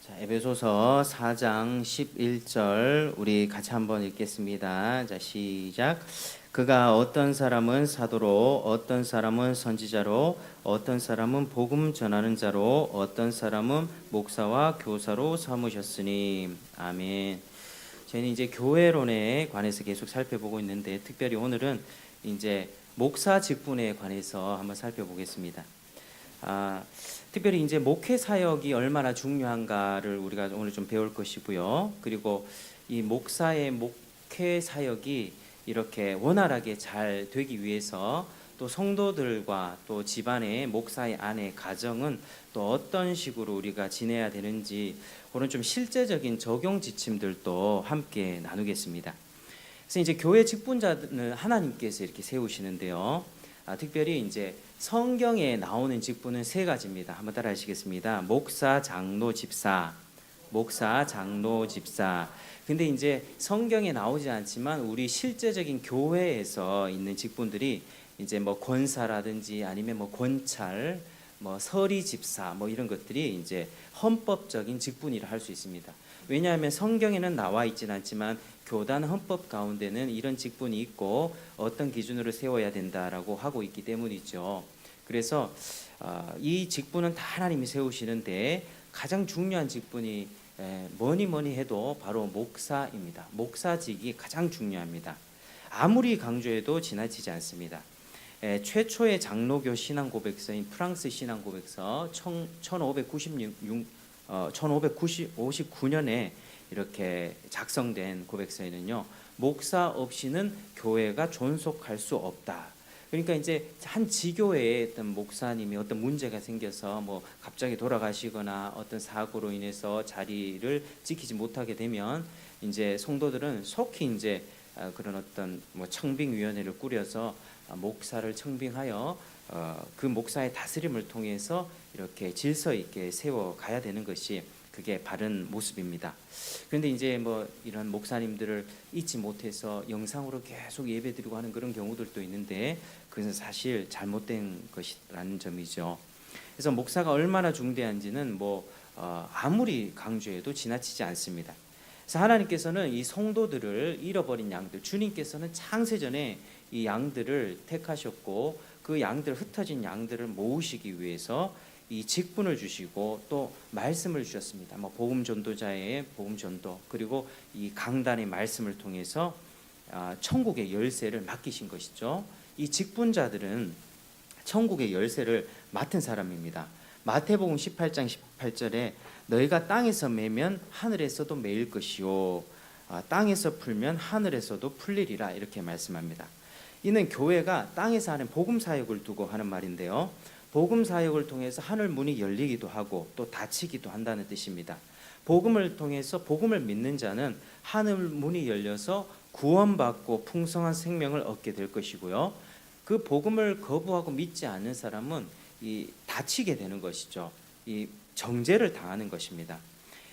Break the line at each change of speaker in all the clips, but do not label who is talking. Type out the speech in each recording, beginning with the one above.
자, 에베소서 4장 11절 우리 같이 한번 읽겠습니다. 자, 시작. 그가 어떤 사람은 사도로, 어떤 사람은 선지자로, 어떤 사람은 복음 전하는 자로, 어떤 사람은 목사와 교사로 삼으셨으니. 아멘. 저희는 이제 교회론에 관해서 계속 살펴보고 있는데, 특별히 오늘은 이제 목사 직분에 관해서 한번 살펴보겠습니다. 특별히 이제 목회 사역이 얼마나 중요한가를 우리가 오늘 좀 배울 것이고요. 그리고 이 목사의 목회 사역이 이렇게 원활하게 잘 되기 위해서 또 성도들과 또 집안의 목사의 아내 가정은 또 어떤 식으로 우리가 지내야 되는지 그런 좀 실제적인 적용 지침들도 함께 나누겠습니다. 그래서 이제 교회 직분자는 하나님께서 이렇게 세우시는데요. 특별히 이제 성경에 나오는 직분은 세 가지입니다. 한번 따라 하시겠습니다. 목사, 장로, 집사. 목사, 장로, 집사. 근데 이제 성경에 나오지 않지만 우리 실제적인 교회에서 있는 직분들이 이제 뭐 권사라든지 아니면 뭐 권찰, 뭐 서리 집사 뭐 이런 것들이 이제 헌법적인 직분이라 할 수 있습니다. 왜냐하면 성경에는 나와 있지는 않지만 교단 헌법 가운데는 이런 직분이 있고 어떤 기준으로 세워야 된다라고 하고 있기 때문이죠. 그래서 이 직분은 다 하나님이 세우시는데 가장 중요한 직분이 뭐니 해도 바로 목사입니다. 목사직이 가장 중요합니다. 아무리 강조해도 지나치지 않습니다. 최초의 장로교 신앙 고백서인 프랑스 신앙 고백서 1559년에 이렇게 작성된 고백서에는요, 목사 없이는 교회가 존속할 수 없다. 그러니까 이제 한 지교회에 어떤 목사님이 어떤 문제가 생겨서 뭐 갑자기 돌아가시거나 어떤 사고로 인해서 자리를 지키지 못하게 되면 이제 성도들은 속히 이제 그런 어떤 뭐 청빙위원회를 꾸려서 목사를 청빙하여 그 목사의 다스림을 통해서 이렇게 질서 있게 세워 가야 되는 것이 그게 바른 모습입니다. 그런데 이제 뭐 이런 목사님들을 잊지 못해서 영상으로 계속 예배드리고 하는 그런 경우들도 있는데 그것은 사실 잘못된 것이라는 점이죠. 그래서 목사가 얼마나 중대한지는 뭐 아무리 강조해도 지나치지 않습니다. 그래서 하나님께서는 이 성도들을 잃어버린 양들, 주님께서는 창세전에 이 양들을 택하셨고 그 양들, 흩어진 양들을 모으시기 위해서 이 직분을 주시고 또 말씀을 주셨습니다. 뭐 복음 전도자의 복음 전도, 그리고 이 강단의 말씀을 통해서 천국의 열쇠를 맡기신 것이죠. 이 직분자들은 천국의 열쇠를 맡은 사람입니다. 마태복음 18장 18절에 너희가 땅에서 매면 하늘에서도 매일 것이요 땅에서 풀면 하늘에서도 풀리리라 이렇게 말씀합니다. 이는 교회가 땅에서 하는 복음 사역을 두고 하는 말인데요. 복음 사역을 통해서 하늘 문이 열리기도 하고 또 닫히기도 한다는 뜻입니다. 복음을 통해서 복음을 믿는 자는 하늘 문이 열려서 구원받고 풍성한 생명을 얻게 될 것이고요. 그 복음을 거부하고 믿지 않는 사람은 이 닫히게 되는 것이죠. 이 정죄를 당하는 것입니다.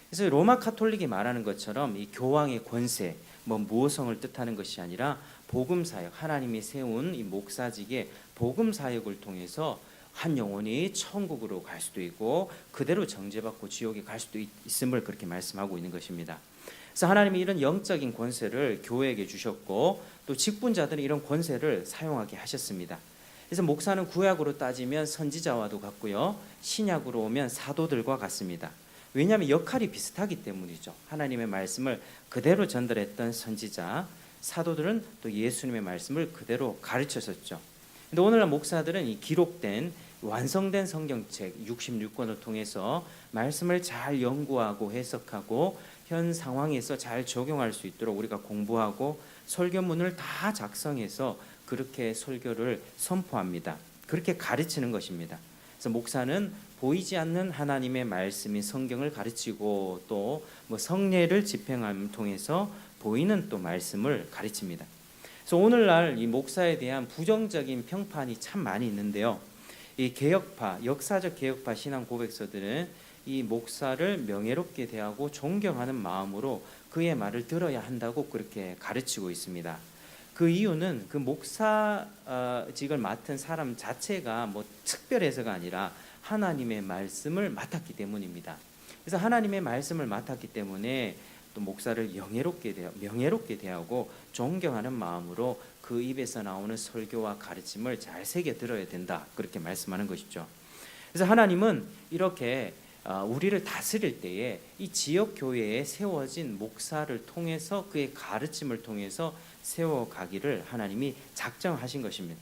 그래서 로마 카톨릭이 말하는 것처럼 이 교황의 권세, 뭐 무호성을 뜻하는 것이 아니라 복음 사역, 하나님이 세운 이 목사직의 복음 사역을 통해서 한 영혼이 천국으로 갈 수도 있고 그대로 정죄받고 지옥에 갈 수도 있음을 그렇게 말씀하고 있는 것입니다. 그래서 하나님이 이런 영적인 권세를 교회에게 주셨고 또 직분자들은 이런 권세를 사용하게 하셨습니다. 그래서 목사는 구약으로 따지면 선지자와도 같고요, 신약으로 오면 사도들과 같습니다. 왜냐하면 역할이 비슷하기 때문이죠. 하나님의 말씀을 그대로 전달했던 선지자, 사도들은 또 예수님의 말씀을 그대로 가르쳤었죠. 근데 오늘날 목사들은 이 기록된 완성된 성경책 66권을 통해서 말씀을 잘 연구하고 해석하고 현 상황에서 잘 적용할 수 있도록 우리가 공부하고 설교문을 다 작성해서 그렇게 설교를 선포합니다. 그렇게 가르치는 것입니다. 그래서 목사는 보이지 않는 하나님의 말씀인 성경을 가르치고 또 뭐 성례를 집행함을 통해서 보이는 또 말씀을 가르칩니다. 그래서 오늘날 이 목사에 대한 부정적인 평판이 참 많이 있는데요. 이 개혁파, 역사적 개혁파 신앙 고백서들은 이 목사를 명예롭게 대하고 존경하는 마음으로 그의 말을 들어야 한다고 그렇게 가르치고 있습니다. 그 이유는 그 목사직을 맡은 사람 자체가 뭐 특별해서가 아니라 하나님의 말씀을 맡았기 때문입니다. 그래서 하나님의 말씀을 맡았기 때문에 또 목사를 명예롭게 대하고 존경하는 마음으로 그 입에서 나오는 설교와 가르침을 잘 새겨 들어야 된다. 그렇게 말씀하는 것이죠. 그래서 하나님은 이렇게 우리를 다스릴 때에 이 지역 교회에 세워진 목사를 통해서 그의 가르침을 통해서 세워가기를 하나님이 작정하신 것입니다.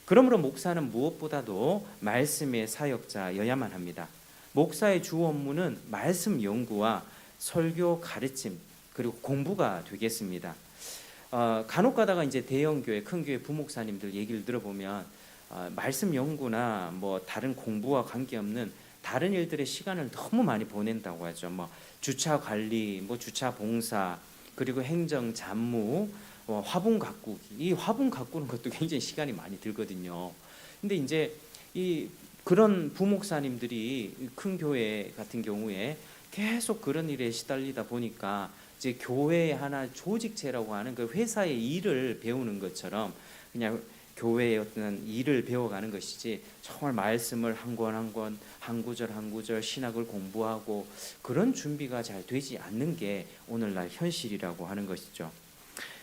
그러므로 목사는 무엇보다도 말씀의 사역자여야만 합니다. 목사의 주 업무는 말씀 연구와 설교 가르침 그리고 공부가 되겠습니다. 간혹 가다가 이제 대형 교회, 큰 교회 부목사님들 얘기를 들어보면 말씀 연구나 뭐 다른 공부와 관계없는 다른 일들의 시간을 너무 많이 보낸다고 하죠. 뭐 주차 관리, 뭐 주차 봉사, 그리고 행정 잡무, 화분 가꾸기. 이 화분 가꾸는 것도 굉장히 시간이 많이 들거든요. 근데 이제 이 그런 부목사님들이 큰 교회 같은 경우에 계속 그런 일에 시달리다 보니까 이제 교회의 하나 조직체라고 하는 그 회사의 일을 배우는 것처럼 그냥 교회의 어떤 일을 배워가는 것이지 정말 말씀을 한 권 한 권, 한 구절 한 구절 신학을 공부하고 그런 준비가 잘 되지 않는 게 오늘날 현실이라고 하는 것이죠.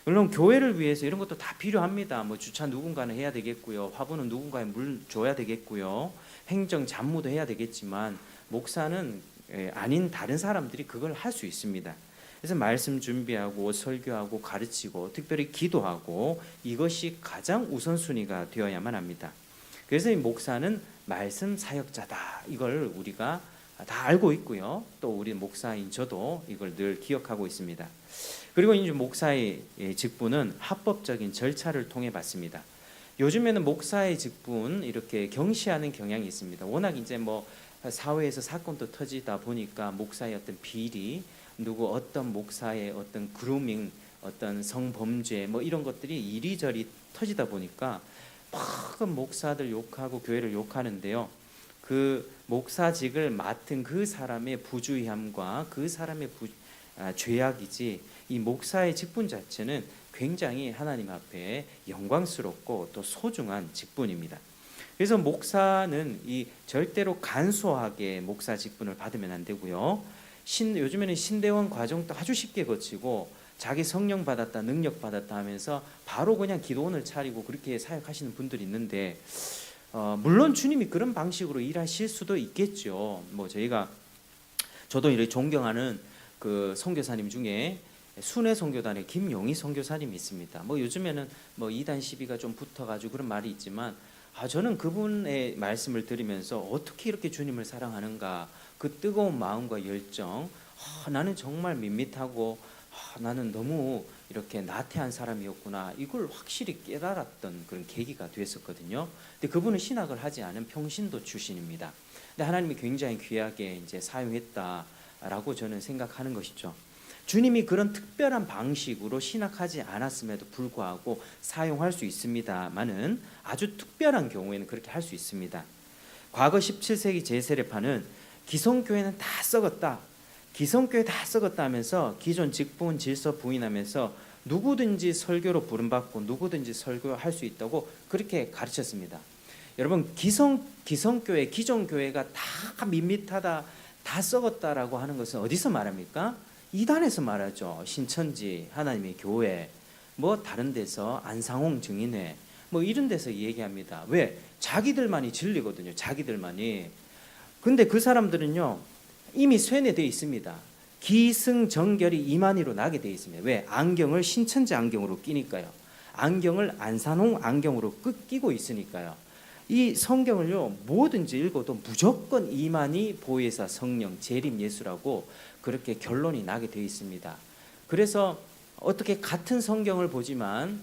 물론 교회를 위해서 이런 것도 다 필요합니다. 뭐 주차 누군가는 해야 되겠고요. 화분은 누군가에 물 줘야 되겠고요. 행정 잡무도 해야 되겠지만 목사는 아닌 다른 사람들이 그걸 할 수 있습니다. 그래서 말씀 준비하고 설교하고 가르치고 특별히 기도하고 이것이 가장 우선순위가 되어야만 합니다. 그래서 이 목사는 말씀 사역자다. 이걸 우리가 다 알고 있고요. 또 우리 목사인 저도 이걸 늘 기억하고 있습니다. 그리고 이제 목사의 직분은 합법적인 절차를 통해 받습니다. 요즘에는 목사의 직분 이렇게 경시하는 경향이 있습니다. 워낙 이제 뭐 사회에서 사건도 터지다 보니까 목사의 어떤 비리, 누구 어떤 목사의 어떤 그루밍, 어떤 성범죄 뭐 이런 것들이 이리저리 터지다 보니까 막 목사들 욕하고 교회를 욕하는데요. 그 목사직을 맡은 그 사람의 부주의함과 그 사람의 죄악이지 이 목사의 직분 자체는 굉장히 하나님 앞에 영광스럽고 또 소중한 직분입니다. 그래서 목사는 이 절대로 간소하게 목사 직분을 받으면 안 되고요. 요즘에는 신대원 과정도 아주 쉽게 거치고 자기 성령 받았다, 능력 받았다 하면서 바로 그냥 기도원을 차리고 그렇게 사역하시는 분들이 있는데 물론 주님이 그런 방식으로 일하실 수도 있겠죠. 뭐 저도 이렇게 존경하는 그 선교사님 중에 순회 선교단의 김용희 선교사님이 있습니다. 뭐 요즘에는 뭐 이단 시비가 좀 붙어가지고 그런 말이 있지만 저는 그분의 말씀을 들으면서 어떻게 이렇게 주님을 사랑하는가 그 뜨거운 마음과 열정 나는 정말 밋밋하고 나는 너무 이렇게 나태한 사람이었구나 이걸 확실히 깨달았던 그런 계기가 됐었거든요. 근데 그분은 신학을 하지 않은 평신도 출신입니다. 근데 하나님이 굉장히 귀하게 이제 사용했다라고 저는 생각하는 것이죠. 주님이 그런 특별한 방식으로 신학하지 않았음에도 불구하고 사용할 수 있습니다만은 아주 특별한 경우에는 그렇게 할 수 있습니다. 과거 17세기 제세례파는 기성교회는 다 썩었다. 기성교회 다 썩었다 하면서 기존 직분 질서 부인하면서 누구든지 설교로 부름받고 누구든지 설교할 수 있다고 그렇게 가르쳤습니다. 여러분 기성교회 기존 교회가 다 밋밋하다 다 썩었다라고 하는 것은 어디서 말합니까? 이단에서 말하죠. 신천지 하나님의 교회 뭐 다른 데서 안상홍 증인회 뭐 이런 데서 얘기합니다. 왜? 자기들만이 진리거든요. 자기들만이. 근데 그 사람들은요 이미 쇠뇌되어 있습니다. 기승전결이 이만희로 나게 되어 있습니다. 왜? 안경을 신천지 안경으로 끼니까요. 안경을 안산홍 안경으로 끼고 있으니까요. 이 성경을요 뭐든지 읽어도 무조건 이만희 보혜사 성령 재림 예수라고 그렇게 결론이 나게 되어 있습니다. 그래서 어떻게 같은 성경을 보지만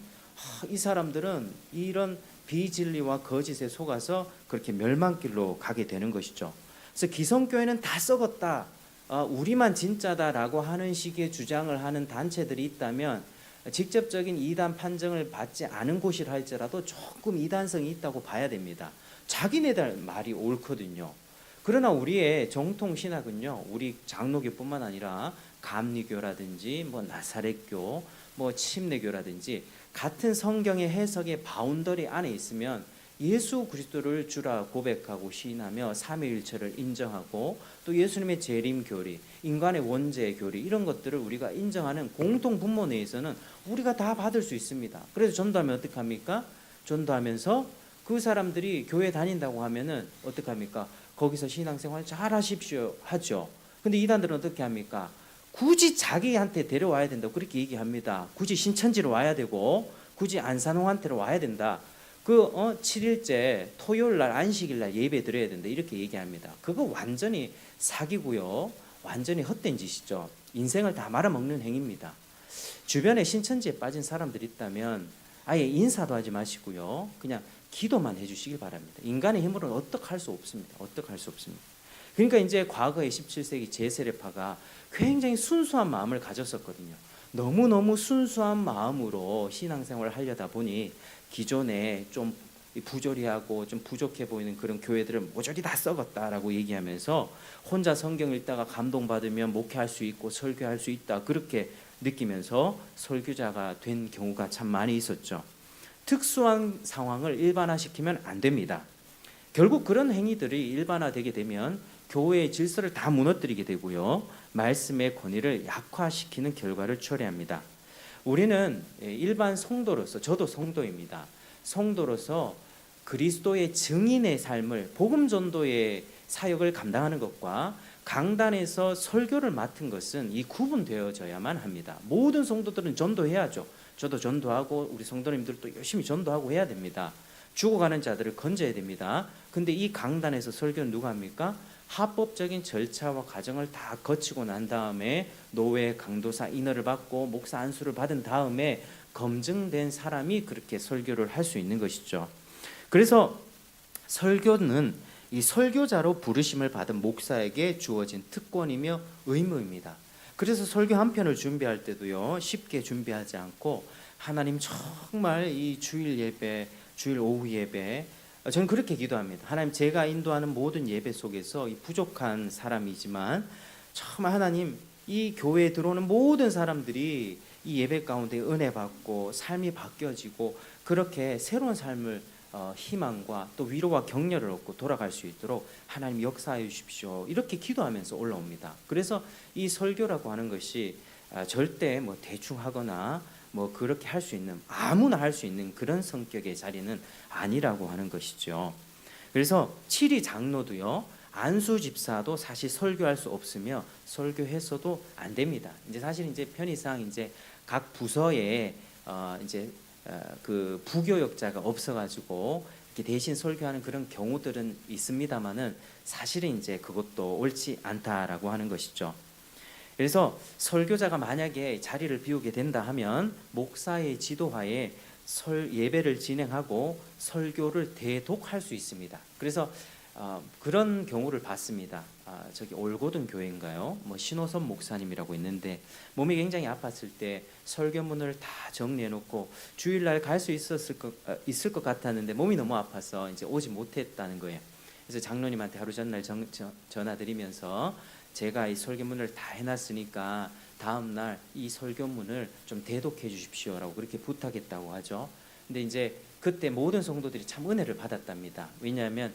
이 사람들은 이런 비진리와 거짓에 속아서 그렇게 멸망길로 가게 되는 것이죠. 그래서 기성교회는 다 썩었다, 우리만 진짜다라고 하는 식의 주장을 하는 단체들이 있다면 직접적인 이단 판정을 받지 않은 곳이라 할지라도 조금 이단성이 있다고 봐야 됩니다. 자기네들 말이 옳거든요. 그러나 우리의 정통 신학은요, 우리 장로교뿐만 아니라 감리교라든지 뭐 나사렛교, 뭐 침례교라든지 같은 성경의 해석의 바운더리 안에 있으면 예수 그리스도를 주라 고백하고 시인하며 삼위일체를 인정하고 또 예수님의 재림 교리, 인간의 원죄 교리 이런 것들을 우리가 인정하는 공통 분모 내에서는 우리가 다 받을 수 있습니다. 그래서 전도하면 어떻게 합니까? 전도하면서 그 사람들이 교회 다닌다고 하면은 어떻게 합니까? 거기서 신앙생활 잘 하십시오 하죠. 근데 이단들은 어떻게 합니까? 굳이 자기한테 데려와야 된다고 그렇게 얘기합니다. 굳이 신천지로 와야 되고 굳이 안산홍한테로 와야 된다. 7일째 토요일 날 안식일 날 예배 드려야 된다. 이렇게 얘기합니다. 그거 완전히 사기고요. 완전히 헛된 짓이죠. 인생을 다 말아먹는 행위입니다. 주변에 신천지에 빠진 사람들이 있다면 아예 인사도 하지 마시고요. 그냥 기도만 해주시길 바랍니다. 인간의 힘으로는 어떡할 수 없습니다. 어떡할 수 없습니다. 그러니까 이제 과거에 17세기 제세례파가 굉장히 순수한 마음을 가졌었거든요. 너무너무 순수한 마음으로 신앙생활을 하려다 보니 기존에 좀 부조리하고 좀 부족해 보이는 그런 교회들을 모조리 다 썩었다라고 얘기하면서 혼자 성경 읽다가 감동받으면 목회할 수 있고 설교할 수 있다 그렇게 느끼면서 설교자가 된 경우가 참 많이 있었죠. 특수한 상황을 일반화시키면 안 됩니다. 결국 그런 행위들이 일반화되게 되면 교회의 질서를 다 무너뜨리게 되고요. 말씀의 권위를 약화시키는 결과를 초래합니다. 우리는 일반 성도로서, 저도 성도입니다. 성도로서 그리스도의 증인의 삶을 복음 전도의 사역을 감당하는 것과 강단에서 설교를 맡은 것은 이 구분되어져야만 합니다. 모든 성도들은 전도해야죠. 저도 전도하고 우리 성도님들도 열심히 전도하고 해야 됩니다. 죽어가는 자들을 건져야 됩니다. 근데 이 강단에서 설교는 누가 합니까? 합법적인 절차와 과정을 다 거치고 난 다음에 노회 강도사 인허를 받고 목사 안수를 받은 다음에 검증된 사람이 그렇게 설교를 할 수 있는 것이죠. 그래서 설교는 이 설교자로 부르심을 받은 목사에게 주어진 특권이며 의무입니다. 그래서 설교 한 편을 준비할 때도요, 쉽게 준비하지 않고 하나님 정말 이 주일 예배, 주일 오후 예배, 저는 그렇게 기도합니다. 하나님, 제가 인도하는 모든 예배 속에서 이 부족한 사람이지만 정말 하나님, 이 교회에 들어오는 모든 사람들이 이 예배 가운데 은혜 받고 삶이 바뀌어지고 그렇게 새로운 삶을 희망과 또 위로와 격려를 얻고 돌아갈 수 있도록 하나님 역사해 주십시오. 이렇게 기도하면서 올라옵니다. 그래서 이 설교라고 하는 것이 절대 뭐 대충 하거나 뭐 그렇게 할 수 있는, 아무나 할 수 있는 그런 성격의 자리는 아니라고 하는 것이죠. 그래서 7위 장로도요, 안수 집사도 사실 설교할 수 없으며 설교했어도 안 됩니다. 이제 사실 이제 편의상 이제 각 부서에 그 부교역자가 없어가지고 이렇게 대신 설교하는 그런 경우들은 있습니다만은 사실은 이제 그것도 옳지 않다라고 하는 것이죠. 그래서 설교자가 만약에 자리를 비우게 된다 하면 목사의 지도하에 예배를 진행하고 설교를 대독할 수 있습니다. 그래서 그런 경우를 봤습니다. 저기 올고든 교회인가요? 뭐 신호선 목사님이라고 있는데 몸이 굉장히 아팠을 때 설교문을 다 정리해놓고 주일날 갈 수 있을 것 같았는데 몸이 너무 아파서 이제 오지 못했다는 거예요. 그래서 장로님한테 하루 전날 전화드리면서 제가 이 설교문을 다 해놨으니까 다음날 이 설교문을 좀 대독해 주십시오라고 그렇게 부탁했다고 하죠. 근데 이제 그때 모든 성도들이 참 은혜를 받았답니다. 왜냐하면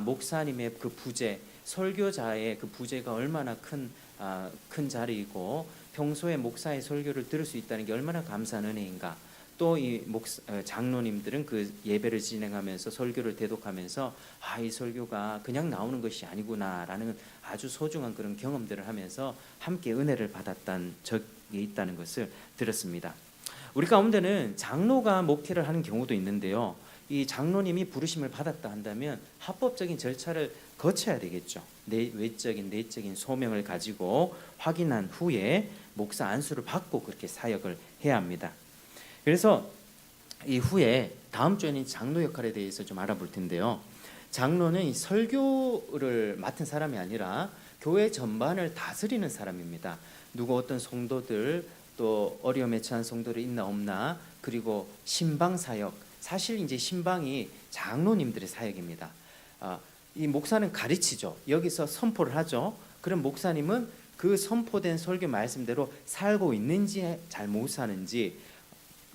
목사님의 그 부재, 설교자의 그 부재가 얼마나 큰 자리이고 평소에 목사의 설교를 들을 수 있다는 게 얼마나 감사한 은혜인가. 또 이 장로님들은 그 예배를 진행하면서 설교를 대독하면서 이 설교가 그냥 나오는 것이 아니구나라는 아주 소중한 그런 경험들을 하면서 함께 은혜를 받았던 적이 있다는 것을 들었습니다. 우리 가운데는 장로가 목회를 하는 경우도 있는데요. 이 장로님이 부르심을 받았다 한다면 합법적인 절차를 거쳐야 되겠죠. 외적인 내적인 소명을 가지고 확인한 후에 목사 안수를 받고 그렇게 사역을 해야 합니다. 그래서 이후에 다음 주에는 장로 역할에 대해서 좀 알아볼 텐데요. 장로는 이 설교를 맡은 사람이 아니라 교회 전반을 다스리는 사람입니다. 누구 어떤 성도들 또 어려움에 처한 성도들이 있나 없나, 그리고 신방 사역, 사실 이제 신방이 장로님들의 사역입니다. 이 목사는 가르치죠. 여기서 선포를 하죠. 그럼 목사님은 그 선포된 설교 말씀대로 살고 있는지 잘 못 사는지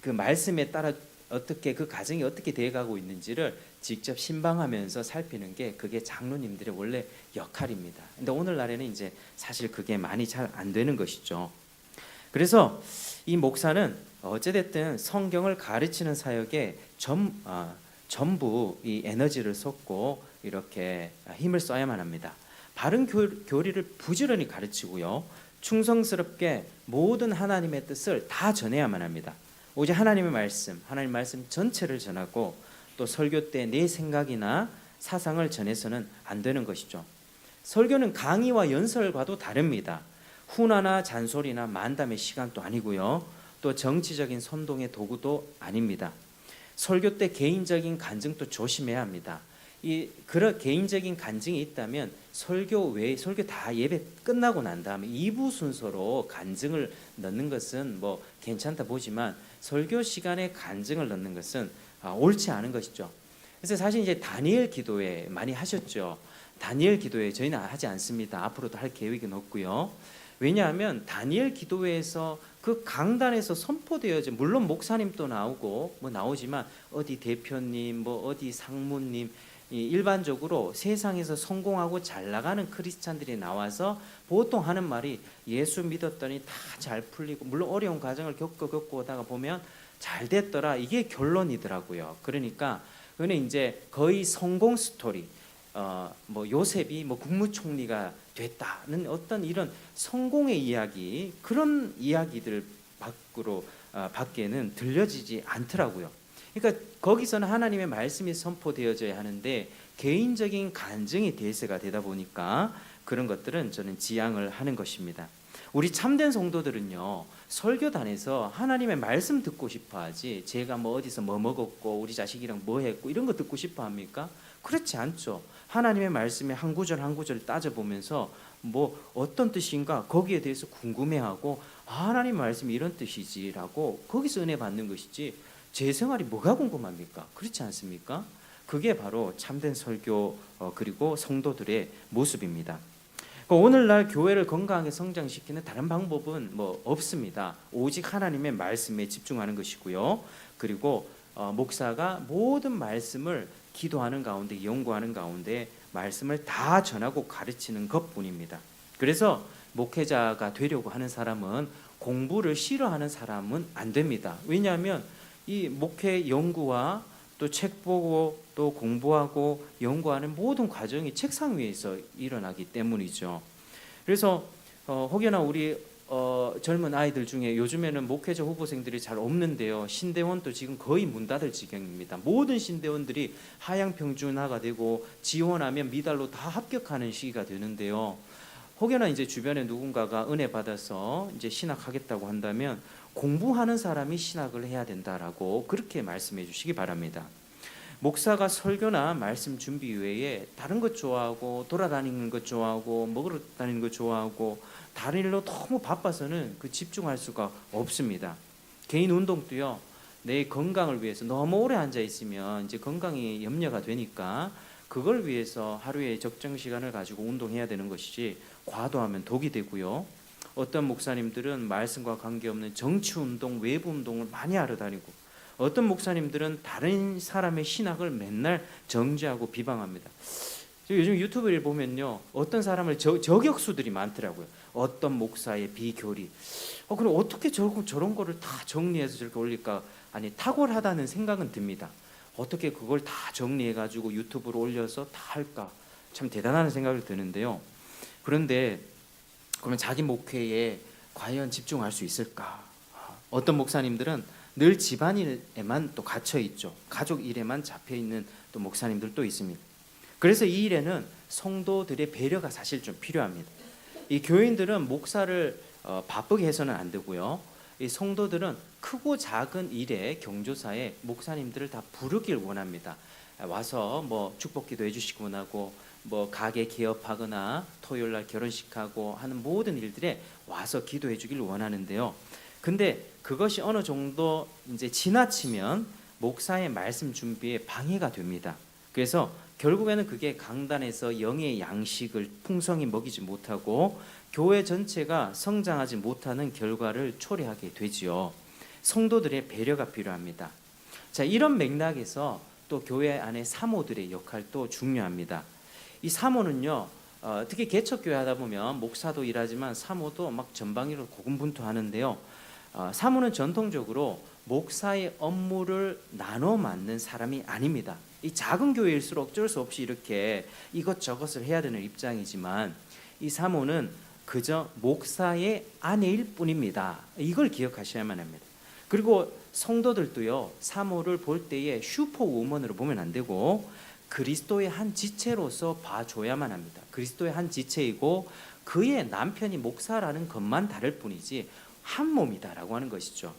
그 말씀에 따라 어떻게 그 가정이 어떻게 돼가고 있는지를 직접 신방하면서 살피는 게 그게 장로님들의 원래 역할입니다. 근데 오늘날에는 이제 사실 그게 많이 잘 안 되는 것이죠. 그래서 이 목사는 어찌됐든 성경을 가르치는 사역에 전부 이 에너지를 쏟고 이렇게 힘을 써야만 합니다. 바른 교리를 부지런히 가르치고요. 충성스럽게 모든 하나님의 뜻을 다 전해야만 합니다. 오직 하나님의 말씀, 하나님 말씀 전체를 전하고 또 설교 때 내 생각이나 사상을 전해서는 안 되는 것이죠. 설교는 강의와 연설과도 다릅니다. 훈화나 잔소리나 만담의 시간도 아니고요. 또 정치적인 선동의 도구도 아닙니다. 설교 때 개인적인 간증도 조심해야 합니다. 그런 개인적인 간증이 있다면 설교 다 예배 끝나고 난 다음에 2부 순서로 간증을 넣는 것은 뭐 괜찮다 보지만 설교 시간에 간증을 넣는 것은 옳지 않은 것이죠. 그래서 사실 이제 다니엘 기도회 많이 하셨죠. 다니엘 기도회 저희는 하지 않습니다. 앞으로도 할 계획은 없고요. 왜냐하면 다니엘 기도회에서 그 강단에서 선포되어져, 물론 목사님도 나오고 뭐 나오지만 어디 대표님, 뭐 어디 상무님, 일반적으로 세상에서 성공하고 잘 나가는 크리스찬들이 나와서 보통 하는 말이 예수 믿었더니 다 잘 풀리고, 물론 어려운 과정을 겪고 오다가 보면 잘 됐더라, 이게 결론이더라고요. 그러니까 그는 이제 거의 성공 스토리, 뭐 요셉이 뭐 국무총리가 됐다는 어떤 이런 성공의 이야기, 그런 이야기들 밖에는 들려지지 않더라고요. 그러니까 거기서는 하나님의 말씀이 선포되어져야 하는데 개인적인 간증이 대세가 되다 보니까 그런 것들은 저는 지양을 하는 것입니다. 우리 참된 성도들은요, 설교단에서 하나님의 말씀 듣고 싶어 하지, 제가 뭐 어디서 뭐 먹었고 우리 자식이랑 뭐 했고 이런 거 듣고 싶어 합니까? 그렇지 않죠. 하나님의 말씀에 한 구절 한 구절 따져보면서 뭐 어떤 뜻인가 거기에 대해서 궁금해하고, 하나님 말씀이 이런 뜻이지라고 거기서 은혜 받는 것이지, 제 생활이 뭐가 궁금합니까? 그렇지 않습니까? 그게 바로 참된 설교 그리고 성도들의 모습입니다. 오늘날 교회를 건강하게 성장시키는 다른 방법은 뭐 없습니다. 오직 하나님의 말씀에 집중하는 것이고요. 그리고 목사가 모든 말씀을 기도하는 가운데, 연구하는 가운데 말씀을 다 전하고 가르치는 것뿐입니다. 그래서 목회자가 되려고 하는 사람은, 공부를 싫어하는 사람은 안 됩니다. 왜냐하면 이 목회 연구와 또 책 보고 또 공부하고 연구하는 모든 과정이 책상 위에서 일어나기 때문이죠. 그래서 혹여나 우리 젊은 아이들 중에 요즘에는 목회자 후보생들이 잘 없는데요. 신대원도 지금 거의 문 닫을 지경입니다. 모든 신대원들이 하향평준화가 되고 지원하면 미달로 다 합격하는 시기가 되는데요. 혹여나 이제 주변에 누군가가 은혜 받아서 이제 신학하겠다고 한다면 공부하는 사람이 신학을 해야 된다라고 그렇게 말씀해 주시기 바랍니다. 목사가 설교나 말씀 준비 외에 다른 것 좋아하고, 돌아다니는 것 좋아하고, 먹으러 다니는 것 좋아하고, 다른 일로 너무 바빠서는 그 집중할 수가 없습니다. 개인 운동도요, 내 건강을 위해서 너무 오래 앉아 있으면 이제 건강이 염려가 되니까 그걸 위해서 하루에 적정 시간을 가지고 운동해야 되는 것이지, 과도하면 독이 되고요. 어떤 목사님들은 말씀과 관계없는 정치 운동, 외부 운동을 많이 하러 다니고, 어떤 목사님들은 다른 사람의 신학을 맨날 정죄하고 비방합니다. 요즘 유튜브를 보면요, 어떤 사람을 저격수들이 많더라고요. 어떤 목사의 비교리. 그럼 어떻게 저런 거를 다 정리해서 저렇게 올릴까? 아니, 탁월하다는 생각은 듭니다. 어떻게 그걸 다 정리해가지고 유튜브로 올려서 다 할까? 참 대단한 생각이 드는데요. 그런데 그러면 자기 목회에 과연 집중할 수 있을까? 어떤 목사님들은 늘 집안일에만 또 갇혀 있죠. 가족 일에만 잡혀 있는 또 목사님들도 있습니다. 그래서 이 일에는 성도들의 배려가 사실 좀 필요합니다. 이 교인들은 목사를 바쁘게 해서는 안 되고요. 이 성도들은 크고 작은 일에, 경조사에 목사님들을 다 부르길 원합니다. 와서 뭐 축복기도 해주시기 원하고, 뭐 가게 개업하거나 토요일 날 결혼식하고 하는 모든 일들에 와서 기도해 주길 원하는데요. 근데 그것이 어느 정도 이제 지나치면 목사의 말씀 준비에 방해가 됩니다. 그래서 결국에는 그게 강단에서 영의 양식을 풍성히 먹이지 못하고 교회 전체가 성장하지 못하는 결과를 초래하게 되지요. 성도들의 배려가 필요합니다. 자, 이런 맥락에서 또 교회 안에 사모들의 역할도 중요합니다. 이 사모는요, 특히 개척교회 하다 보면 목사도 일하지만 사모도 막 전방위로 고군분투하는데요. 사모는 전통적으로 목사의 업무를 나눠 맡는 사람이 아닙니다. 이 작은 교회일수록 어쩔 수 없이 이렇게 이것저것을 해야 되는 입장이지만 이 사모는 그저 목사의 아내일 뿐입니다. 이걸 기억하셔야만 합니다. 그리고 성도들도요, 사모를 볼 때에 슈퍼우먼으로 보면 안 되고 그리스도의 한 지체로서 봐줘야만 합니다. 그리스도의 한 지체이고 그의 남편이 목사라는 것만 다를 뿐이지 한 몸이다라고 하는 것이죠.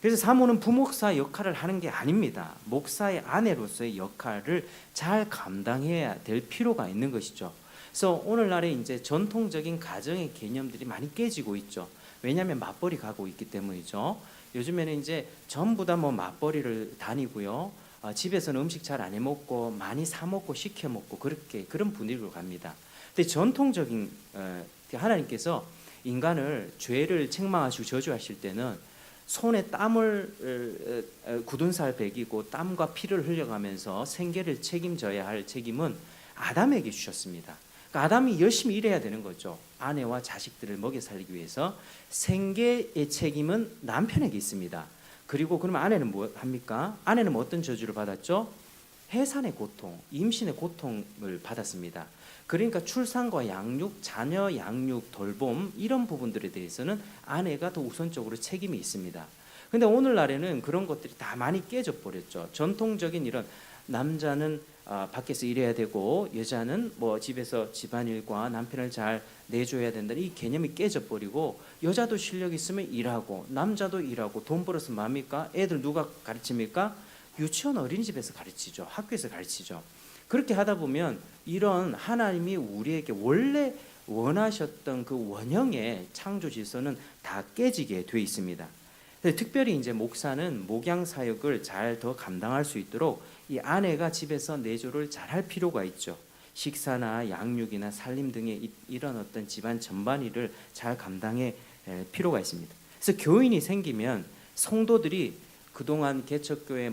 그래서 사모는 부목사 역할을 하는 게 아닙니다. 목사의 아내로서의 역할을 잘 감당해야 될 필요가 있는 것이죠. 그래서 오늘날에 이제 전통적인 가정의 개념들이 많이 깨지고 있죠. 왜냐하면 맞벌이 가고 있기 때문이죠. 요즘에는 이제 전부 다 뭐 맞벌이를 다니고요. 집에서는 음식 잘 안 해 먹고 많이 사 먹고 시켜 먹고 그렇게 그런 분위기로 갑니다. 근데 전통적인 하나님께서 인간을 죄를 책망하시고 저주하실 때는 손에 땀을 굳은 살 배기고 땀과 피를 흘려가면서 생계를 책임져야 할 책임은 아담에게 주셨습니다. 그러니까 아담이 열심히 일해야 되는 거죠. 아내와 자식들을 먹여 살리기 위해서 생계의 책임은 남편에게 있습니다. 그리고 그러면 아내는 뭐 합니까? 아내는 어떤 저주를 받았죠? 해산의 고통, 임신의 고통을 받았습니다. 그러니까 출산과 양육, 자녀 양육, 돌봄 이런 부분들에 대해서는 아내가 더 우선적으로 책임이 있습니다. 근데 오늘날에는 그런 것들이 다 많이 깨져 버렸죠. 전통적인 이런 남자는 밖에서 일해야 되고 여자는 뭐 집에서 집안일과 남편을 잘 내줘야 된다. 이 개념이 깨져 버리고 여자도 실력 있으면 일하고 남자도 일하고 돈 벌어서 뭡니까? 애들 누가 가르칩니까? 유치원 어린이집에서 가르치죠. 학교에서 가르치죠. 그렇게 하다 보면 이런 하나님이 우리에게 원래 원하셨던 그 원형의 창조 질서는 다 깨지게 돼 있습니다. 특별히 이제 목사는 목양 사역을 잘 더 감당할 수 있도록 이 아내가 집에서 내조를 잘 할 필요가 있죠. 식사나 양육이나 살림 등의 이런 어떤 집안 전반위를 잘 감당해 필요가 있습니다. 그래서 교인이 생기면 성도들이 그동안 개척교회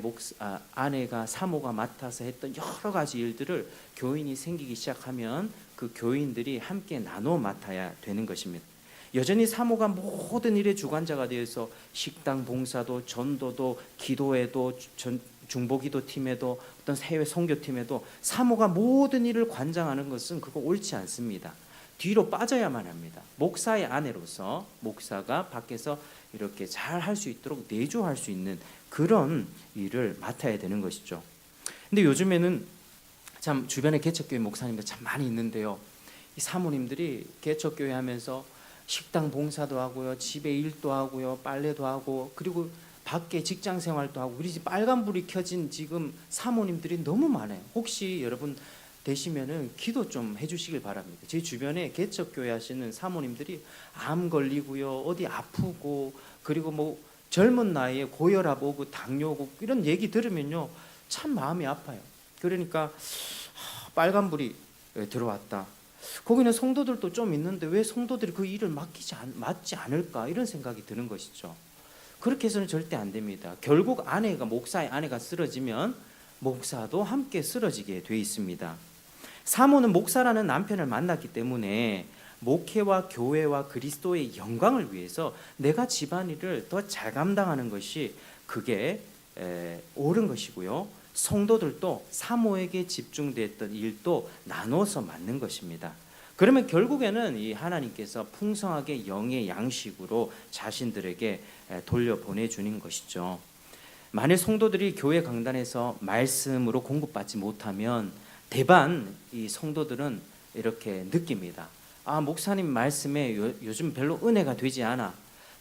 아내가 사모가 맡아서 했던 여러 가지 일들을 교인이 생기기 시작하면 그 교인들이 함께 나눠 맡아야 되는 것입니다. 여전히 사모가 모든 일의 주관자가 되어서 식당 봉사도 전도도 기도에도 중보기도 팀에도 어떤 해외 선교팀에도 사모가 모든 일을 관장하는 것은 그거 옳지 않습니다. 뒤로 빠져야만 합니다. 목사의 아내로서 목사가 밖에서 이렇게 잘 할 수 있도록 내조할 수 있는 그런 일을 맡아야 되는 것이죠. 근데 요즘에는 참 주변에 개척교회 목사님들 참 많이 있는데요. 이 사모님들이 개척교회 하면서 식당 봉사도 하고요, 집에 일도 하고요, 빨래도 하고, 그리고 밖에 직장 생활도 하고, 우리 집 빨간불이 켜진 지금 사모님들이 너무 많아요. 혹시 여러분 되시면은 기도 좀 해주시길 바랍니다. 제 주변에 개척교회 하시는 사모님들이 암 걸리고요, 어디 아프고, 그리고 뭐 젊은 나이에 고혈압 오고 당뇨 오고 이런 얘기 들으면요 참 마음이 아파요. 그러니까 빨간불이 들어왔다. 거기는 성도들도 좀 있는데 왜 성도들이 그 일을 맡지 않을까 이런 생각이 드는 것이죠. 그렇게 해서는 절대 안 됩니다. 결국 목사의 아내가 쓰러지면 목사도 함께 쓰러지게 돼 있습니다. 사모는 목사라는 남편을 만났기 때문에 목회와 교회와 그리스도의 영광을 위해서 내가 집안일을 더 잘 감당하는 것이 그게 옳은 것이고요. 성도들도 사모에게 집중됐던 일도 나눠서 맡는 것입니다. 그러면 결국에는 이 하나님께서 풍성하게 영의 양식으로 자신들에게 돌려보내주는 것이죠. 만일 성도들이 교회 강단에서 말씀으로 공급받지 못하면 대반 이 성도들은 이렇게 느낍니다. 목사님 말씀에 요즘 별로 은혜가 되지 않아.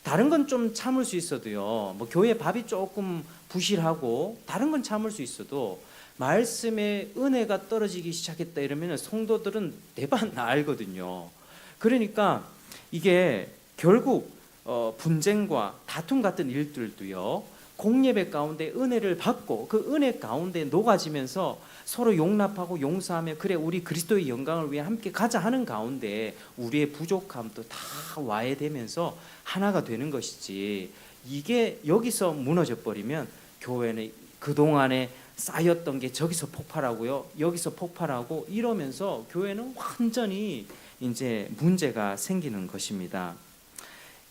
다른 건 좀 참을 수 있어도요. 뭐 교회 밥이 조금 부실하고 다른 건 참을 수 있어도 말씀에 은혜가 떨어지기 시작했다 이러면 성도들은 대반 알거든요. 그러니까 이게 결국 분쟁과 다툼 같은 일들도요. 공예배 가운데 은혜를 받고 그 은혜 가운데 녹아지면서 서로 용납하고 용서하며 그래 우리 그리스도의 영광을 위해 함께 가자 하는 가운데 우리의 부족함도 다 와해되면서 하나가 되는 것이지 이게 여기서 무너져 버리면 교회는 그동안에 쌓였던 게 저기서 폭발하고요, 여기서 폭발하고 이러면서 교회는 완전히 이제 문제가 생기는 것입니다.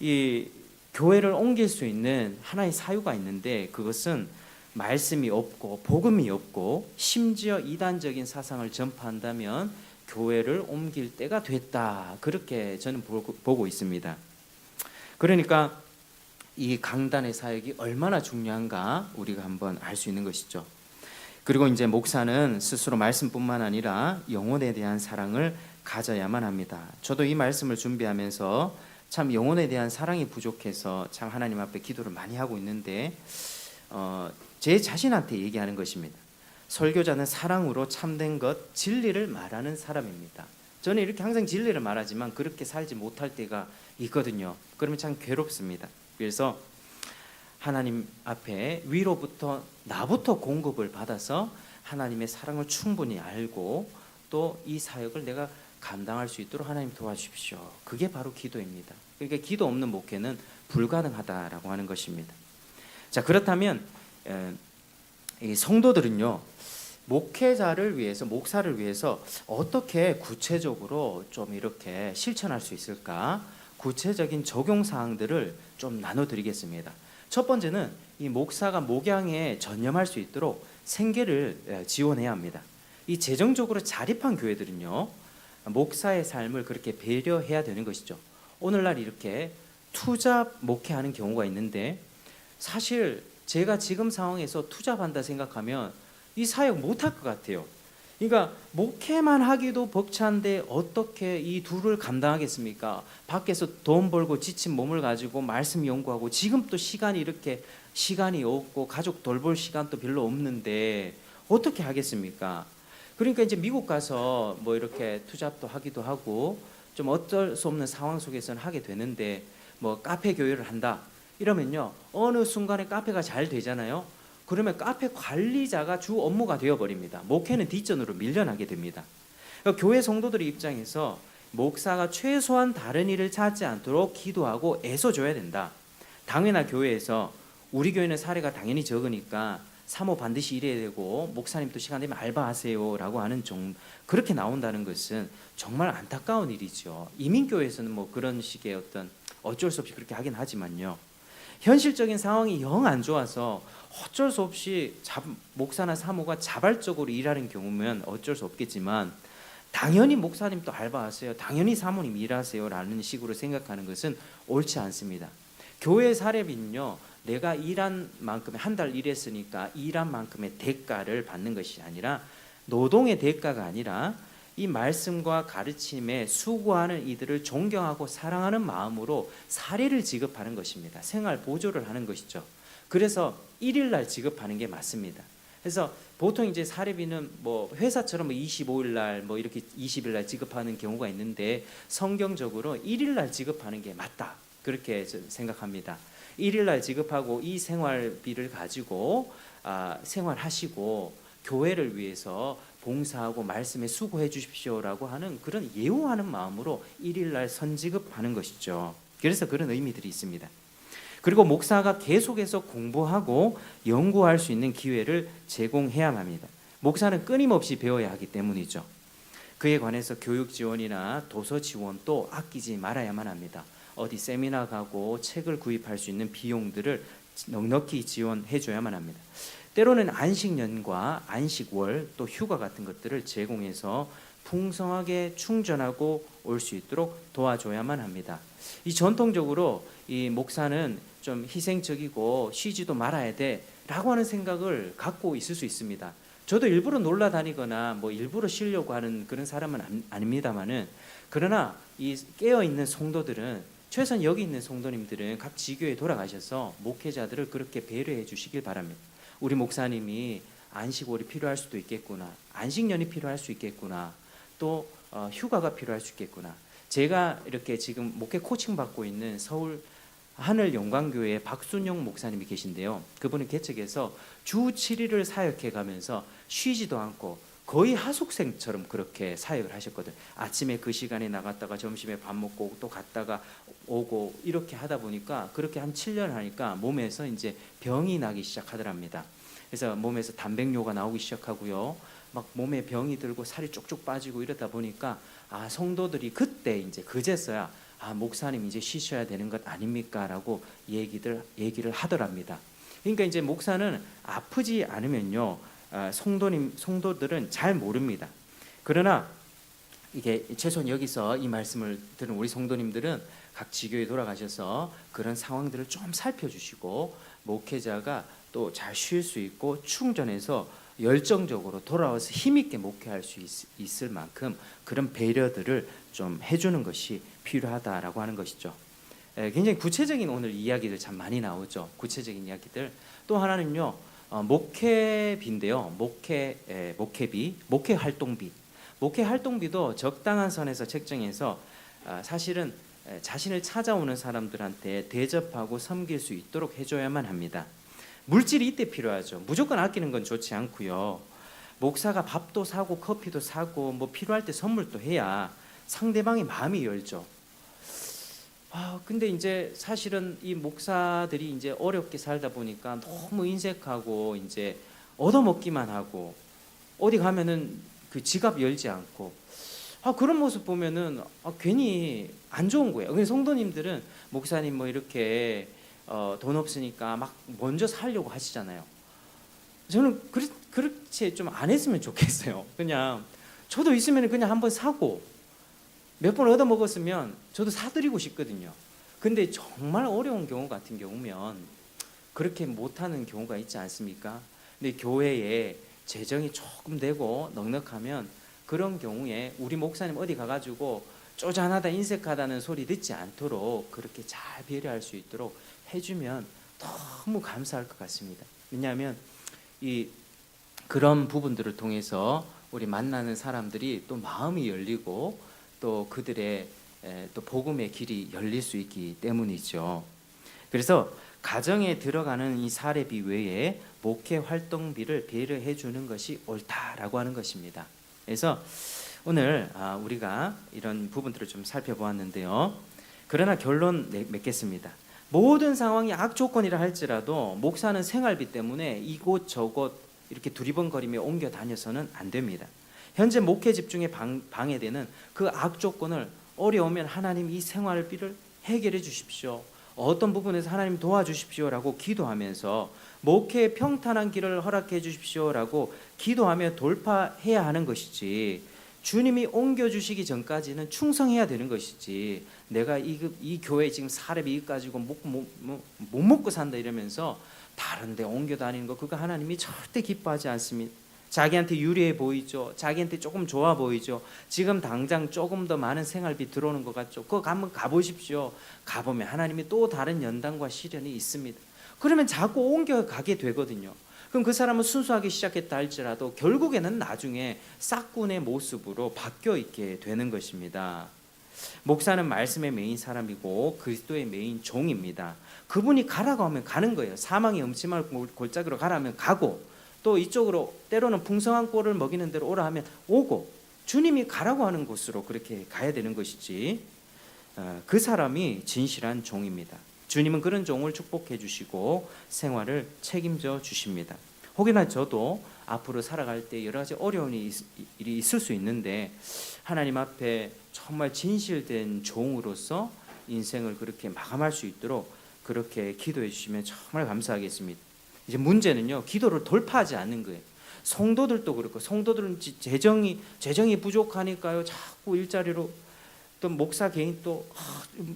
이 교회를 옮길 수 있는 하나의 사유가 있는데, 그것은 말씀이 없고 복음이 없고 심지어 이단적인 사상을 전파한다면 교회를 옮길 때가 됐다, 그렇게 저는 보고 있습니다. 그러니까 이 강단의 사역이 얼마나 중요한가 우리가 한번 알 수 있는 것이죠. 그리고 이제 목사는 스스로 말씀뿐만 아니라 영혼에 대한 사랑을 가져야만 합니다. 저도 이 말씀을 준비하면서 참 영혼에 대한 사랑이 부족해서 참 하나님 앞에 기도를 많이 하고 있는데, 제 자신한테 얘기하는 것입니다. 설교자는 사랑으로 참된 것, 진리를 말하는 사람입니다. 저는 이렇게 항상 진리를 말하지만 그렇게 살지 못할 때가 있거든요. 그러면 참 괴롭습니다. 그래서 하나님 앞에 위로부터 나부터 공급을 받아서 하나님의 사랑을 충분히 알고 또 이 사역을 내가 감당할 수 있도록 하나님 도와주십시오. 그게 바로 기도입니다. 그러니까 기도 없는 목회는 불가능하다라고 하는 것입니다. 자, 그렇다면 이 성도들은요, 목회자를 위해서, 목사를 위해서 어떻게 구체적으로 좀 이렇게 실천할 수 있을까? 구체적인 적용 사항들을 좀 나눠드리겠습니다. 첫 번째는 이 목사가 목양에 전념할 수 있도록 생계를 지원해야 합니다. 이 재정적으로 자립한 교회들은요, 목사의 삶을 그렇게 배려해야 되는 것이죠. 오늘날 이렇게 투잡 목회하는 경우가 있는데, 사실 제가 지금 상황에서 투잡한다 생각하면 이 사역 못할 것 같아요. 그러니까 목회만 하기도 벅찬데 어떻게 이 둘을 감당하겠습니까? 밖에서 돈 벌고 지친 몸을 가지고 말씀 연구하고, 지금 또 시간이 없고 가족 돌볼 시간도 별로 없는데 어떻게 하겠습니까? 그러니까 이제 미국 가서 뭐 이렇게 투잡도 하기도 하고 좀 어쩔 수 없는 상황 속에서는 하게 되는데, 뭐 카페 교회를 한다 이러면요, 어느 순간에 카페가 잘 되잖아요. 그러면 카페 관리자가 주 업무가 되어버립니다. 목회는 뒷전으로 밀려나게 됩니다. 그러니까 교회 성도들의 입장에서 목사가 최소한 다른 일을 찾지 않도록 기도하고 애써줘야 된다. 당연히 교회에서, 우리 교회는 사례가 당연히 적으니까 사모 반드시 일해야 되고 목사님도 시간 되면 알바하세요 라고 하는 그렇게 나온다는 것은 정말 안타까운 일이죠. 이민교회에서는 뭐 그런 식의 어쩔 수 없이 그렇게 하긴 하지만요, 현실적인 상황이 영 안 좋아서 어쩔 수 없이 목사나 사모가 자발적으로 일하는 경우면 어쩔 수 없겠지만, 당연히 목사님도 알바하세요, 당연히 사모님 일하세요 라는 식으로 생각하는 것은 옳지 않습니다. 교회 사례비는요, 내가 일한 만큼의, 한 달 일했으니까 일한 만큼의 대가를 받는 것이 아니라, 노동의 대가가 아니라 이 말씀과 가르침에 수고하는 이들을 존경하고 사랑하는 마음으로 사례를 지급하는 것입니다. 생활 보조를 하는 것이죠. 그래서 1일 날 지급하는 게 맞습니다. 그래서 보통 이제 사례비는 뭐 회사처럼 25일 날 뭐 이렇게 20일 날 지급하는 경우가 있는데, 성경적으로 1일 날 지급하는 게 맞다, 그렇게 생각합니다. 1일 날 지급하고 이 생활비를 가지고 생활하시고 교회를 위해서 봉사하고 말씀에 수고해 주십시오라고 하는 그런 예우하는 마음으로 1일 날 선지급하는 것이죠. 그래서 그런 의미들이 있습니다. 그리고 목사가 계속해서 공부하고 연구할 수 있는 기회를 제공해야 합니다. 목사는 끊임없이 배워야 하기 때문이죠. 그에 관해서 교육 지원이나 도서 지원도 아끼지 말아야만 합니다. 어디 세미나 가고 책을 구입할 수 있는 비용들을 넉넉히 지원해 줘야만 합니다. 때로는 안식년과 안식월 또 휴가 같은 것들을 제공해서 풍성하게 충전하고 올 수 있도록 도와줘야만 합니다. 이 전통적으로 이 목사는 좀 희생적이고 쉬지도 말아야 돼라고 하는 생각을 갖고 있을 수 있습니다. 저도 일부러 놀러 다니거나 뭐 일부러 쉬려고 하는 그런 사람은 아닙니다만은, 그러나 이 깨어 있는 성도들은, 최소한 여기 있는 성도님들은 각 지교에 돌아가셔서 목회자들을 그렇게 배려해 주시길 바랍니다. 우리 목사님이 안식월이 필요할 수도 있겠구나, 안식년이 필요할 수 있겠구나, 또 휴가가 필요할 수 있겠구나. 제가 이렇게 지금 목회 코칭 받고 있는 서울 하늘영광교회에 박순영 목사님이 계신데요, 그분은 개척해서 주 7일을 사역해 가면서 쉬지도 않고 거의 하숙생처럼 그렇게 사역을 하셨거든요. 아침에 그 시간에 나갔다가 점심에 밥 먹고 또 갔다가 오고 이렇게 하다 보니까, 그렇게 한 7년 하니까 몸에서 이제 병이 나기 시작하더랍니다. 그래서 몸에서 단백뇨가 나오기 시작하고요. 막 몸에 병이 들고 살이 쭉쭉 빠지고 이러다 보니까 성도들이 그때 이제 그제서야 목사님 이제 쉬셔야 되는 것 아닙니까라고 얘기를 하더랍니다. 그러니까 이제 목사는 아프지 않으면요, 성도들은 잘 모릅니다. 그러나 이게 최소한 여기서 이 말씀을 들은 우리 성도님들은 각 지교에 돌아가셔서 그런 상황들을 좀 살펴주시고, 목회자가 또 잘 쉴 수 있고 충전해서 열정적으로 돌아와서 힘있게 목회할 수 있을 만큼 그런 배려들을 좀 해주는 것이 필요하다라고 하는 것이죠. 굉장히 구체적인 오늘 이야기들 참 많이 나오죠. 구체적인 이야기들. 또 하나는요, 목회비인데요. 목회비, 목회 활동비. 목회 활동비도 적당한 선에서 책정해서 사실은 자신을 찾아오는 사람들한테 대접하고 섬길 수 있도록 해줘야만 합니다. 물질이 이때 필요하죠. 무조건 아끼는 건 좋지 않고요. 목사가 밥도 사고 커피도 사고 뭐 필요할 때 선물도 해야 상대방의 마음이 열죠. 근데 이제 사실은 이 목사들이 이제 어렵게 살다 보니까 너무 인색하고 이제 얻어먹기만 하고 어디 가면은 그 지갑 열지 않고 그런 모습 보면은 괜히 안 좋은 거예요. 그래서 성도님들은 목사님 뭐 이렇게 돈 없으니까 막 먼저 살려고 하시잖아요. 저는 그렇게 좀 안 했으면 좋겠어요. 그냥 저도 있으면 그냥 한번 사고 몇 번 얻어 먹었으면 저도 사드리고 싶거든요. 근데 정말 어려운 경우 같은 경우면 그렇게 못하는 경우가 있지 않습니까? 근데 교회에 재정이 조금 되고 넉넉하면 그런 경우에 우리 목사님 어디 가가지고 쪼잔하다 인색하다는 소리 듣지 않도록 그렇게 잘 배려할 수 있도록 해주면 너무 감사할 것 같습니다. 왜냐하면 그런 부분들을 통해서 우리 만나는 사람들이 또 마음이 열리고 또 그들의 또 복음의 길이 열릴 수 있기 때문이죠. 그래서 가정에 들어가는 이 사례비 외에 목회 활동비를 배려해 주는 것이 옳다라고 하는 것입니다. 그래서 오늘 우리가 이런 부분들을 좀 살펴보았는데요. 그러나 결론 맺겠습니다. 모든 상황이 악조건이라 할지라도 목사는 생활비 때문에 이곳저곳 이렇게 두리번거리며 옮겨 다녀서는 안 됩니다. 현재 목회 집중에 방해되는 그 악조건을 어려우면 하나님 이 생활비를 해결해 주십시오. 어떤 부분에서 하나님 도와주십시오라고 기도하면서 목회의 평탄한 길을 허락해 주십시오라고 기도하며 돌파해야 하는 것이지, 주님이 옮겨주시기 전까지는 충성해야 되는 것이지, 내가 이 교회 지금 사례비 이거 가지고 못 먹고 산다 이러면서 다른 데 옮겨 다니는 거, 그거 하나님이 절대 기뻐하지 않습니다. 자기한테 유리해 보이죠. 자기한테 조금 좋아 보이죠. 지금 당장 조금 더 많은 생활비 들어오는 것 같죠. 그거 한번 가보십시오. 가보면 하나님이 또 다른 연단과 시련이 있습니다. 그러면 자꾸 옮겨가게 되거든요. 그럼 그 사람은 순수하게 시작했다 할지라도 결국에는 나중에 싹군의 모습으로 바뀌어 있게 되는 것입니다. 목사는 말씀의 메인 사람이고 그리스도의 메인 종입니다. 그분이 가라고 하면 가는 거예요. 사망의 음침한 골짜기로 가라면 가고, 또 이쪽으로 때로는 풍성한 꼴을 먹이는 대로 오라 하면 오고, 주님이 가라고 하는 곳으로 그렇게 가야 되는 것이지, 그 사람이 진실한 종입니다. 주님은 그런 종을 축복해 주시고 생활을 책임져 주십니다. 혹여나 저도 앞으로 살아갈 때 여러 가지 어려운 일이 있을 수 있는데 하나님 앞에 정말 진실된 종으로서 인생을 그렇게 마감할 수 있도록 그렇게 기도해 주시면 정말 감사하겠습니다. 이제 문제는요, 기도를 돌파하지 않는 거예요. 성도들도 그렇고, 성도들은 재정이 부족하니까요 자꾸 일자리로, 또 목사 개인 또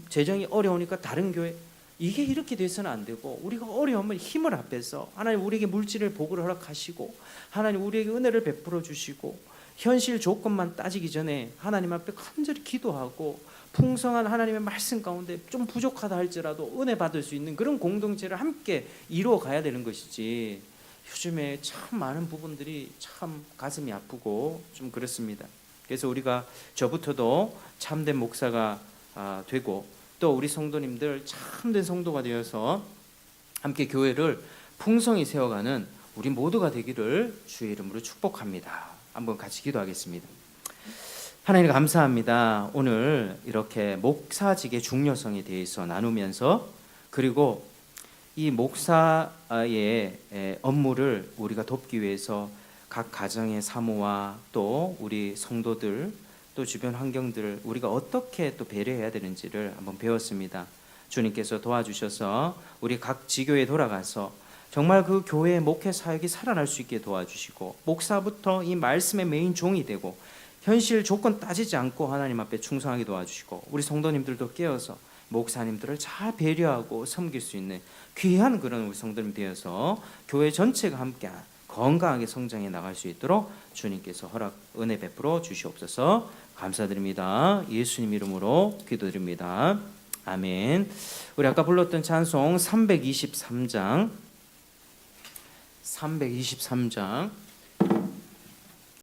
재정이 어려우니까 다른 교회, 이게 이렇게 돼서는 안 되고, 우리가 어려우면 힘을 합해서 하나님 우리에게 물질을 복을 허락하시고 하나님 우리에게 은혜를 베풀어 주시고, 현실 조건만 따지기 전에 하나님 앞에 간절히 기도하고 풍성한 하나님의 말씀 가운데 좀 부족하다 할지라도 은혜 받을 수 있는 그런 공동체를 함께 이루어 가야 되는 것이지, 요즘에 참 많은 부분들이 참 가슴이 아프고 좀 그렇습니다. 그래서 우리가 저부터도 참된 목사가 되고, 또 우리 성도님들 참된 성도가 되어서 함께 교회를 풍성히 세워가는 우리 모두가 되기를 주의 이름으로 축복합니다. 한번 같이 기도하겠습니다. 하나님 감사합니다. 오늘 이렇게 목사직의 중요성에 대해서 나누면서, 그리고 이 목사의 업무를 우리가 돕기 위해서 각 가정의 사모와 또 우리 성도들 또 주변 환경들을 우리가 어떻게 또 배려해야 되는지를 한번 배웠습니다. 주님께서 도와주셔서 우리 각 지교에 돌아가서 정말 그 교회의 목회 사역이 살아날 수 있게 도와주시고, 목사부터 이 말씀의 메인 종이 되고 현실 조건 따지지 않고 하나님 앞에 충성하게 도와주시고, 우리 성도님들도 깨어서 목사님들을 잘 배려하고 섬길 수 있는 귀한 그런 우리 성도님 되어서 교회 전체가 함께 건강하게 성장해 나갈 수 있도록 주님께서 허락 은혜 베풀어 주시옵소서. 감사드립니다. 예수님 이름으로 기도드립니다. 아멘. 우리 아까 불렀던 찬송 323장